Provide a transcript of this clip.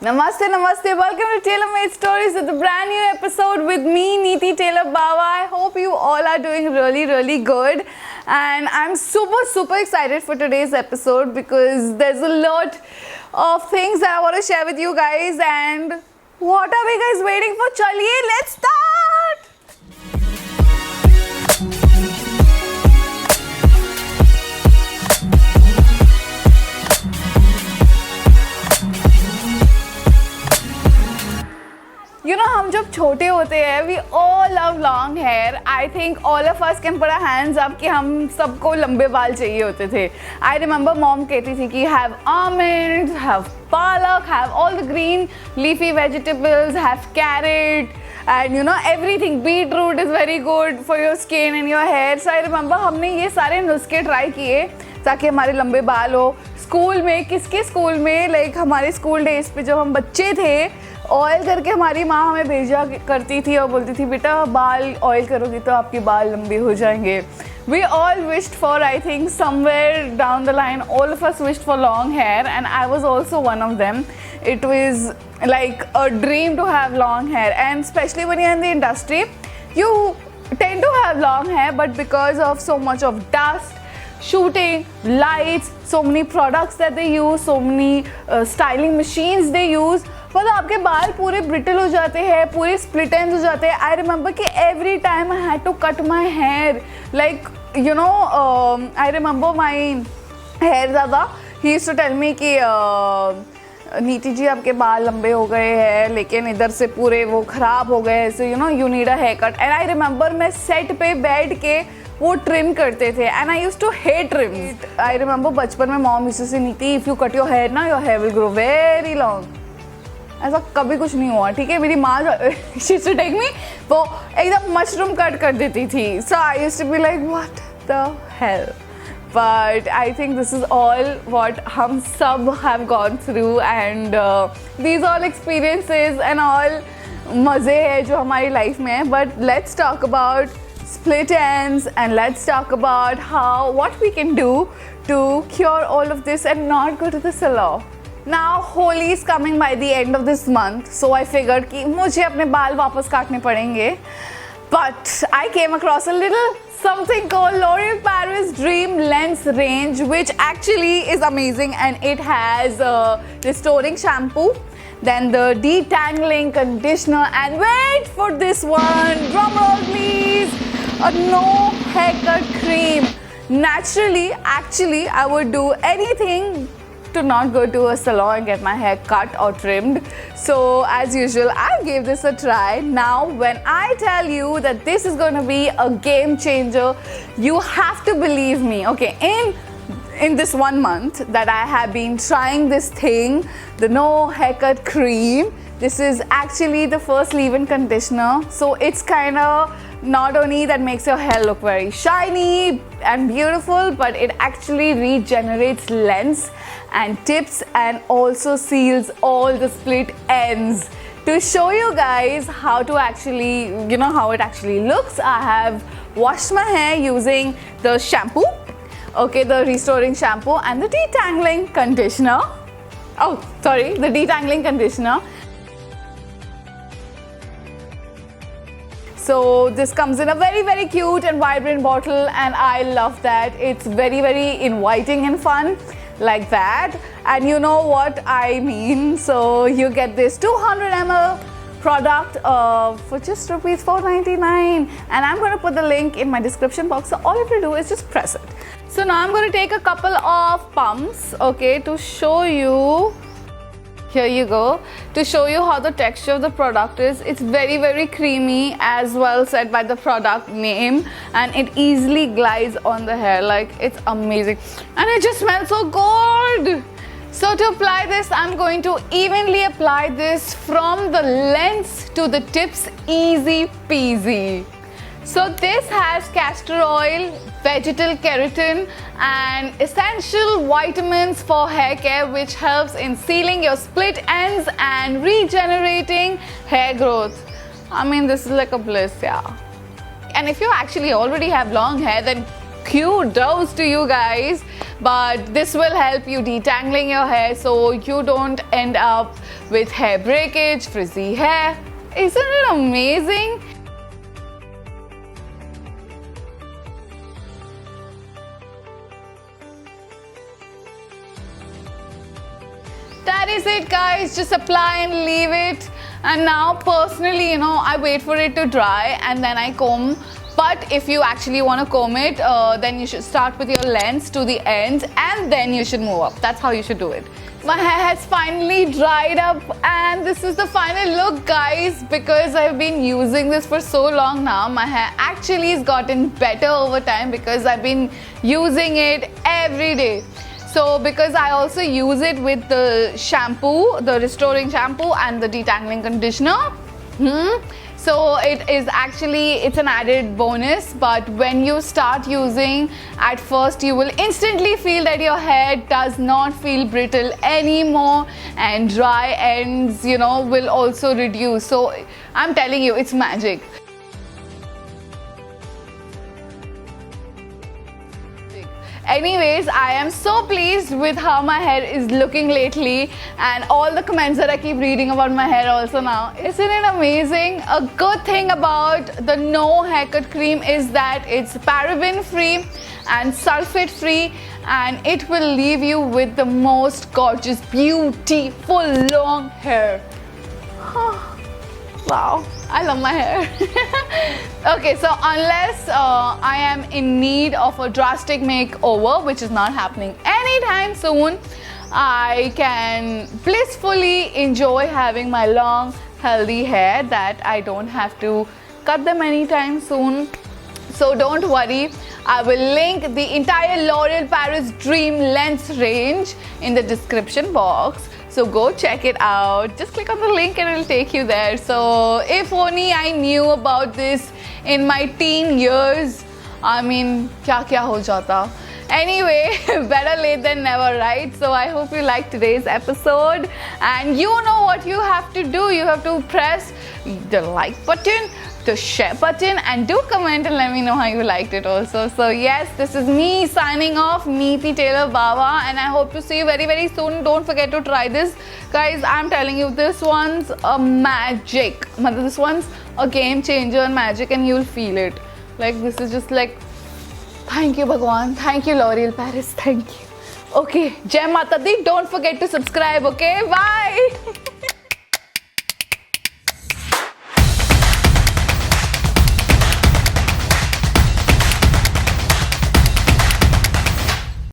Namaste, namaste. Welcome to Taylor Made Stories with a brand new episode with me, Neeti Taylor Bawa. I hope you all are doing really good. And I'm super excited for today's episode because there's a lot of things that I want to share with you guys. And what are we guys waiting for? Chaliye, let's start! You know, हम जब छोटे होते हैं, we all love long hair. I think all of us can put our hands up कि हम सबको लंबे बाल चाहिए होते थे. I remember mom कहती थी कि have almonds, have palak, have all the green leafy vegetables, have carrot, and you know everything. Beetroot is very good for your skin and your hair. So I remember हमने ये सारे नुस्खे try किए ताकि हमारे लंबे बाल हो. स्कूल में, किसके स्कूल में, लाइक हमारे स्कूल डेज पे जब हम बच्चे थे, ऑयल करके हमारी माँ हमें भेजा करती थी और बोलती थी बेटा बाल ऑयल करोगी तो आपके बाल लंबे हो जाएंगे. We all wished for, I think somewhere down the line, all of us wished for long hair, and I was also one of them. It was like a dream to have long hair, and especially when you're in the industry, you tend to have long hair, but because of so much of dust, shooting, lights, so many products that they use, so many styling machines they use, मतलब आपके बाल पूरे brittle हो जाते हैं, पूरे split ends हो जाते हैं. आई रिमेंबर कि every time I had to cut my hair, like you know, I remember my hair दादा, he used to tell me कि नीति जी आपके बाल लंबे हो गए हैं लेकिन इधर से पूरे वो ख़राब हो गए, so you know you need a hair cut. And I remember मैं सेट पे बैठ के वो ट्रिम करते थे, and I used to hate trim. I remember बचपन में mom used to say Niti if you cut your hair ना your hair will grow very long. ऐसा कभी कुछ नहीं हुआ, ठीक है. मेरी माँ she used to take me, वो एकदम मशरूम कट कर देती थी. So I used to be like what the hell. But I think this is all what हम सब have gone through, and these all experiences and all मज़े हैं जो हमारी लाइफ में है. But let's talk about split ends, and let's talk about what we can do to cure all of this and not go to the salon. Now Holi is coming by the end of this month, so I figured कि मुझे अपने बाल वापस काटने पड़ेंगे. But I came across a little something called L'Oreal Paris Dream Lens range, which actually is amazing, and it has a restoring shampoo, then the detangling conditioner, and wait for this one, drum roll please, a no haircut cream. Naturally, actually I would do anything to not go to a salon and get my hair cut or trimmed. So as usual, I gave this a try. Now when I tell you that this is going to be a game changer, you have to believe me. Okay, in this 1 month that I have been trying this thing, the no haircut cream, this is actually the first leave-in conditioner. So it's kind of not only that makes your hair look very shiny and beautiful, but it actually regenerates lengths and tips and also seals all the split ends. To show you guys how to actually, you know, how it actually looks, I have washed my hair using the shampoo, okay, the restoring shampoo and the detangling conditioner. Oh, sorry, the detangling conditioner. So this comes in a very cute and vibrant bottle, and I love that. It's very inviting and fun like that, and you know what I mean. So you get this 200 ml product for just rupees 499, and I'm going to put the link in my description box, so all you have to do is just press it. So now I'm going to take a couple of pumps, okay, to show you. Here you go, to show you how the texture of the product is. It's very creamy, as well said by the product name, and it easily glides on the hair, like it's amazing, and it just smells so good. So to apply this, I'm going to evenly apply this from the lens to the tips, easy peasy. So this has castor oil, vegetal keratin and essential vitamins for hair care, which helps in sealing your split ends and regenerating hair growth. I mean, this is like a bliss, yeah. And if you actually already have long hair, then kudos to you guys. But this will help you detangling your hair so you don't end up with hair breakage, frizzy hair. Isn't it amazing? That is it, guys. Just apply and leave it. And now personally, you know, I wait for it to dry and then I comb. But if you actually want to comb it, then you should start with your length to the ends and then you should move up. That's how you should do it. My hair has finally dried up and this is the final look, guys. Because I've been using this for so long now, my hair actually has gotten better over time because I've been using it every day. So because I also use it with the shampoo, the restoring shampoo and the detangling conditioner. So it is actually, it's an added bonus, but when you start using, at first you will instantly feel that your hair does not feel brittle anymore and dry ends, you know, will also reduce. So I'm telling you, it's magic. Anyways, I am so pleased with how my hair is looking lately and all the comments that I keep reading about my hair also now. Isn't it amazing? A good thing about the No Haircut Cream is that it's paraben free and sulfate free and it will leave you with the most gorgeous, beautiful long hair. Wow, I love my hair. Okay, so unless I am in need of a drastic makeover, which is not happening anytime soon, I can blissfully enjoy having my long, healthy hair that I don't have to cut them anytime soon. So don't worry, I will link the entire L'Oreal Paris Dream Length range in the description box. So go check it out. Just click on the link and it will take you there. So if only I knew about this in my teen years, I mean, kya ho jata. Anyway, better late than never, right? So I hope you liked today's episode and you know what you have to do. You have to press the like button, the share button and do comment and let me know how you liked it also. So yes, this is me signing off, me P Taylor Baba, and I hope to see you very, very soon. Don't forget to try this. Guys, I'm telling you, this one's a magic. This one's a game changer and magic and you'll feel it. Like this is just like, thank you Bhagwan, thank you L'Oreal Paris, thank you. Okay, Jai Mata Di, don't forget to subscribe, okay? Bye!